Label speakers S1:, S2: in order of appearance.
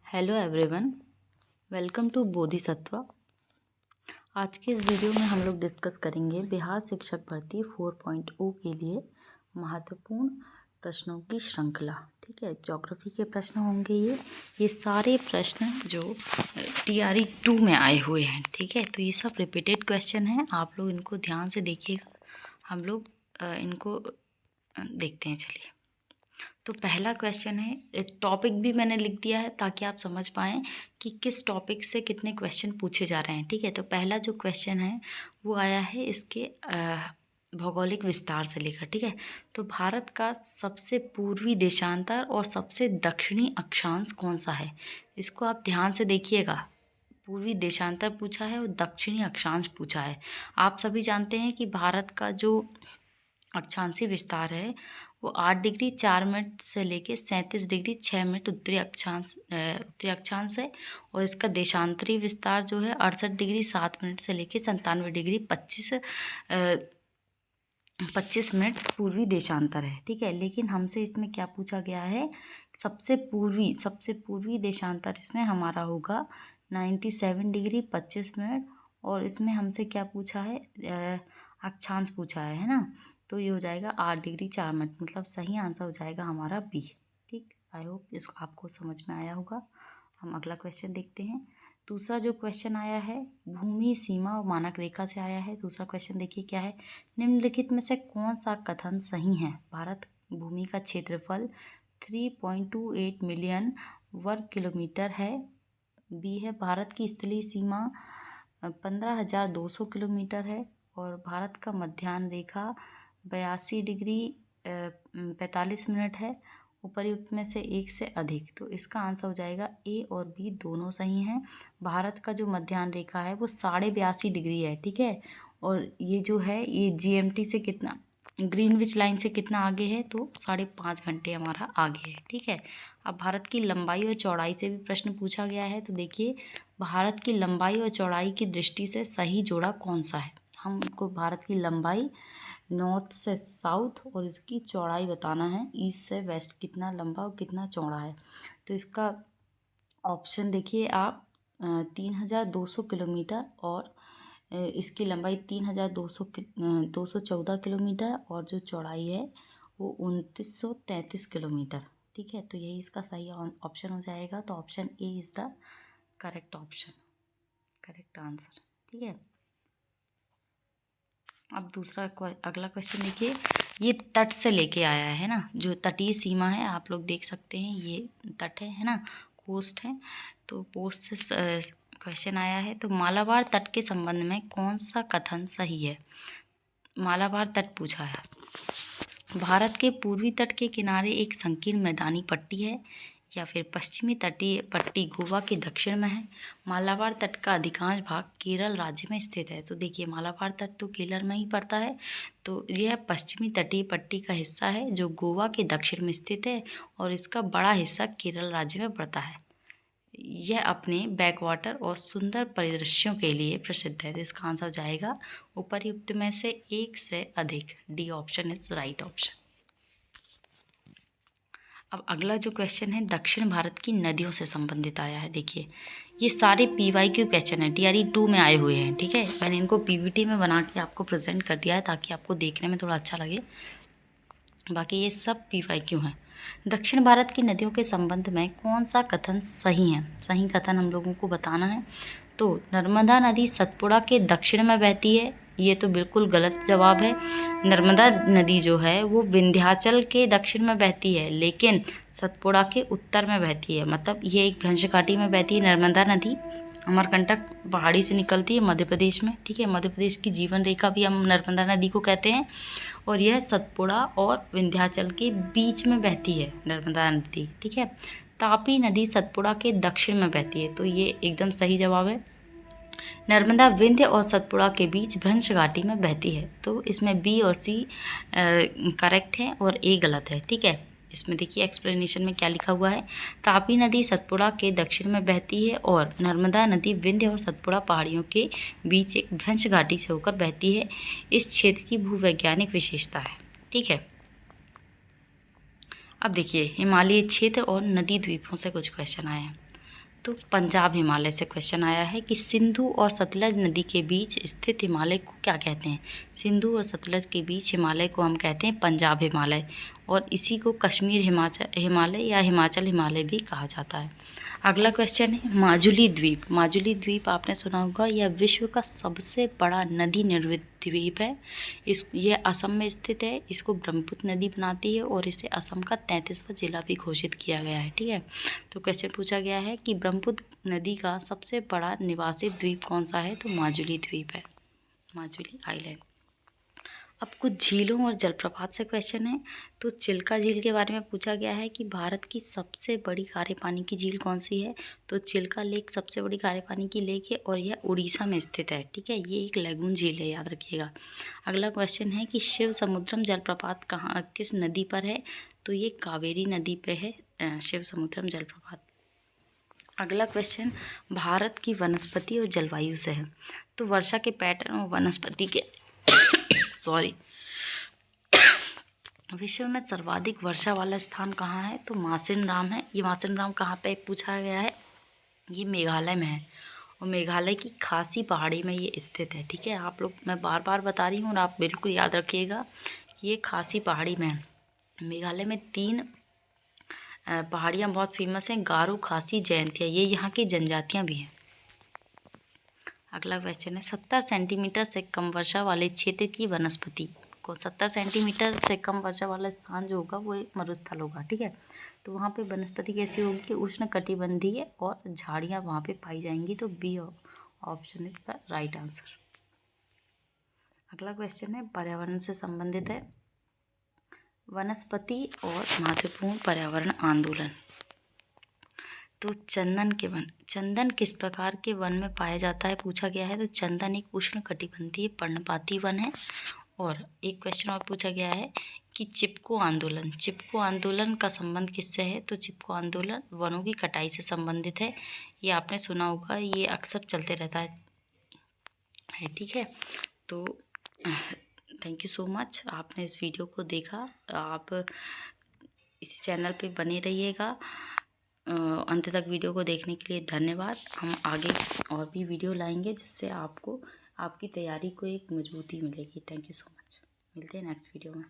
S1: Hello everyone, welcome to Bodhisattva. आज के इस वीडियो में हम लोग डिस्कस करेंगे बिहार शिक्षक भर्ती 4.0 के लिए महत्वपूर्ण प्रश्नों की श्रृंखला। ठीक है, ज्योग्राफी के प्रश्न होंगे ये सारे प्रश्न जो TRE 2 में आए हुए हैं। ठीक है, तो ये सब रिपीटेड क्वेश्चन हैं, आप लोग इनको ध्यान से देखिएगा। हम लोग इनको देखते हैं। चलिए, तो पहला क्वेश्चन है, एक टॉपिक भी मैंने लिख दिया है ताकि आप समझ पाएँ कि किस टॉपिक से कितने क्वेश्चन पूछे जा रहे हैं। ठीक है, तो पहला जो क्वेश्चन है वो आया है इसके भौगोलिक विस्तार से लेकर। ठीक है, तो भारत का सबसे पूर्वी देशांतर और सबसे दक्षिणी अक्षांश कौन सा है? इसको आप ध्यान से देखिएगा। पूर्वी देशांतर पूछा है और दक्षिणी अक्षांश पूछा है। आप सभी जानते हैं कि भारत का जो अक्षांशीय विस्तार है वो 8 डिग्री 4 मिनट से लेके 37 डिग्री 6 मिनट उत्तरी अक्षांश है। और इसका देशांतरी विस्तार जो है 68 डिग्री 7 मिनट से लेके 97 डिग्री 25 मिनट पूर्वी देशांतर है। ठीक है, लेकिन हमसे इसमें क्या पूछा गया है? सबसे पूर्वी देशांतर इसमें हमारा होगा 97 डिग्री 25 मिनट। और इसमें हमसे क्या पूछा है? अक्षांश पूछा है ना। तो ये हो जाएगा 8 डिग्री 4 मिनट, मतलब सही आंसर हो जाएगा हमारा बी। ठीक, आई होप इसको आपको समझ में आया होगा। हम अगला क्वेश्चन देखते हैं। दूसरा जो क्वेश्चन आया है भूमि सीमा और मानक रेखा से आया है। दूसरा क्वेश्चन देखिए क्या है, निम्नलिखित में से कौन सा कथन सही है? भारत भूमि का क्षेत्रफल 3.28 मिलियन वर्ग किलोमीटर है। बी है भारत की स्थलीय सीमा 15,200 किलोमीटर है। और भारत का मध्याह्न रेखा 82 डिग्री 45 मिनट है। उपर्युक्त में से एक से अधिक। तो इसका आंसर हो जाएगा ए और बी दोनों सही हैं। भारत का जो मध्याह्न रेखा है वो 82.5 डिग्री है। ठीक है, और ये जो है ये GMT से कितना, ग्रीनविच लाइन से कितना आगे है? तो 5.5 घंटे हमारा आगे है। ठीक है, अब भारत की लंबाई और चौड़ाई से भी प्रश्न पूछा गया है। तो देखिए, भारत की लंबाई और चौड़ाई की दृष्टि से सही जोड़ा कौन सा है? हमको भारत की लंबाई नॉर्थ से साउथ और इसकी चौड़ाई बताना है, ईस्ट से वेस्ट कितना लंबा और कितना चौड़ा है। तो इसका ऑप्शन देखिए आप, 3,200 किलोमीटर और इसकी लंबाई 214 किलोमीटर और जो चौड़ाई है वो 2,933 किलोमीटर। ठीक है, तो यही इसका सही ऑप्शन हो जाएगा। तो option A is the correct option, correct answer. ठीक है, अब अगला क्वेश्चन देखिए, ये तट से लेके आया है ना, जो तटीय सीमा है आप लोग देख सकते हैं, ये तट है ना, कोस्ट है। तो कोस्ट से क्वेश्चन आया है। तो मालाबार तट के संबंध में कौन सा कथन सही है? मालाबार तट पूछा है। भारत के पूर्वी तट के किनारे एक संकीर्ण मैदानी पट्टी है या फिर पश्चिमी तटीय पट्टी गोवा के दक्षिण में है। मालाबार तट का अधिकांश भाग केरल राज्य में स्थित है। तो देखिए, मालाबार तट तो केरल में ही पड़ता है। तो यह पश्चिमी तटीय पट्टी का हिस्सा है जो गोवा के दक्षिण में स्थित है और इसका बड़ा हिस्सा केरल राज्य में पड़ता है। यह अपने बैकवाटर और सुंदर परिदृश्यों के लिए प्रसिद्ध है। तो इसका आंसर जाएगा उपर्युक्त में से एक से अधिक। D option is right option. अब अगला जो क्वेश्चन है दक्षिण भारत की नदियों से संबंधित आया है। देखिए, ये सारे PYQ क्वेश्चन है, TRE 2 में आए हुए हैं। ठीक है, मैंने इनको PPT में बना के आपको प्रेजेंट कर दिया है ताकि आपको देखने में थोड़ा अच्छा लगे। बाकी ये सब PYQ हैं। दक्षिण भारत की नदियों के संबंध में कौन सा कथन सही है? सही कथन हम लोगों को बताना है। तो नर्मदा नदी सतपुड़ा के दक्षिण में बहती है, ये तो बिल्कुल गलत जवाब है। नर्मदा नदी जो है वो विंध्याचल के दक्षिण में बहती है लेकिन सतपुड़ा के उत्तर में बहती है। मतलब ये एक भ्रंश घाटी में बहती है नर्मदा नदी। अमरकंटक पहाड़ी से निकलती है मध्य प्रदेश में। ठीक है, मध्य प्रदेश की जीवन रेखा भी हम नर्मदा नदी को कहते हैं। और यह सतपुड़ा और विंध्याचल के बीच में बहती है नर्मदा नदी। ठीक है, तापी नदी सतपुड़ा के दक्षिण में बहती है। तो ये एकदम सही जवाब है। नर्मदा विंध्य और सतपुड़ा के बीच भ्रंश घाटी में बहती है। तो इसमें बी और सी करेक्ट है और ए गलत है। ठीक है, इसमें देखिए एक्सप्लेनेशन में क्या लिखा हुआ है। तापी नदी सतपुड़ा के दक्षिण में बहती है और नर्मदा नदी विंध्य और सतपुड़ा पहाड़ियों के बीच एक भ्रंश घाटी से होकर बहती है। इस क्षेत्र की भूवैज्ञानिक विशेषता है। ठीक है, अब देखिए हिमालयी क्षेत्र और नदी द्वीपों से कुछ क्वेश्चन आए हैं। तो पंजाब हिमालय से क्वेश्चन आया है कि सिंधु और सतलज नदी के बीच स्थित हिमालय को क्या कहते हैं। सिंधु और सतलज के बीच हिमालय को हम कहते हैं पंजाब हिमालय, और इसी को कश्मीर हिमालय या हिमाचल हिमालय भी कहा जाता है। अगला क्वेश्चन है माजुली द्वीप। माजुली द्वीप आपने सुना होगा, यह विश्व का सबसे बड़ा नदी निर्मित द्वीप है। ये असम में स्थित है। इसको ब्रह्मपुत्र नदी बनाती है और इसे असम का 33वां जिला भी घोषित किया गया है। ठीक है, तो क्वेश्चन पूछा गया है कि ब्रह्मपुत्र नदी का सबसे बड़ा निवासित द्वीप कौन सा है, तो माजुली द्वीप है, माजुली आइलैंड। अब कुछ झीलों और जलप्रपात से क्वेश्चन है। तो चिल्का झील के बारे में पूछा गया है कि भारत की सबसे बड़ी खारे पानी की झील कौन सी है, तो चिल्का लेक सबसे बड़ी खारे पानी की लेक है और यह उड़ीसा में स्थित है। ठीक है, ये एक लैगून झील है, याद रखिएगा। अगला क्वेश्चन है कि शिव समुद्रम जलप्रपात कहाँ किस नदी पर है, तो ये कावेरी नदी पे है शिव समुद्रम जलप्रपात। अगला क्वेश्चन भारत की वनस्पति और जलवायु से है। तो वर्षा के पैटर्न और वनस्पति के विश्व में सर्वाधिक वर्षा वाला स्थान कहाँ है, तो मासिनराम है। ये मासिनराम कहाँ पे पूछा गया है, ये मेघालय में है और मेघालय की खासी पहाड़ी में ये स्थित है। ठीक है, आप लोग, मैं बार बार बता रही हूँ और आप बिल्कुल याद रखिएगा कि ये खासी पहाड़ी में है। मेघालय में 3 पहाड़ियाँ बहुत फेमस हैं, गारो, खासी, जयंतिया, ये यहाँ की जनजातियाँ भी हैं। अगला क्वेश्चन है 70 सेंटीमीटर से कम वर्षा वाले क्षेत्र की वनस्पति को। 70 सेंटीमीटर से कम वर्षा वाला स्थान जो होगा वो एक मरुस्थल होगा। ठीक है, तो वहाँ पे वनस्पति कैसी होगी कि उष्णकटिबंधीय और झाड़ियाँ वहाँ पे पाई जाएंगी। तो B option is the right answer. अगला क्वेश्चन है पर्यावरण से संबंधित है, वनस्पति और महत्वपूर्ण पर्यावरण आंदोलन। तो चंदन के वन, चंदन किस प्रकार के वन में पाया जाता है पूछा गया है। तो चंदन एक उष्णकटिबंधीय पर्णपाती वन है। और एक क्वेश्चन और पूछा गया है कि चिपको आंदोलन, चिपको आंदोलन का संबंध किससे है, तो चिपको आंदोलन वनों की कटाई से संबंधित है। ये आपने सुना होगा, ये अक्सर चलते रहता है। ठीक है, तो थैंक यू सो मच, आपने इस वीडियो को देखा। आप इस चैनल पे बने रहिएगा। अंत तक वीडियो को देखने के लिए धन्यवाद। हम आगे और भी वीडियो लाएंगे जिससे आपको आपकी तैयारी को एक मजबूती मिलेगी। थैंक यू सो मच, मिलते हैं नेक्स्ट वीडियो में।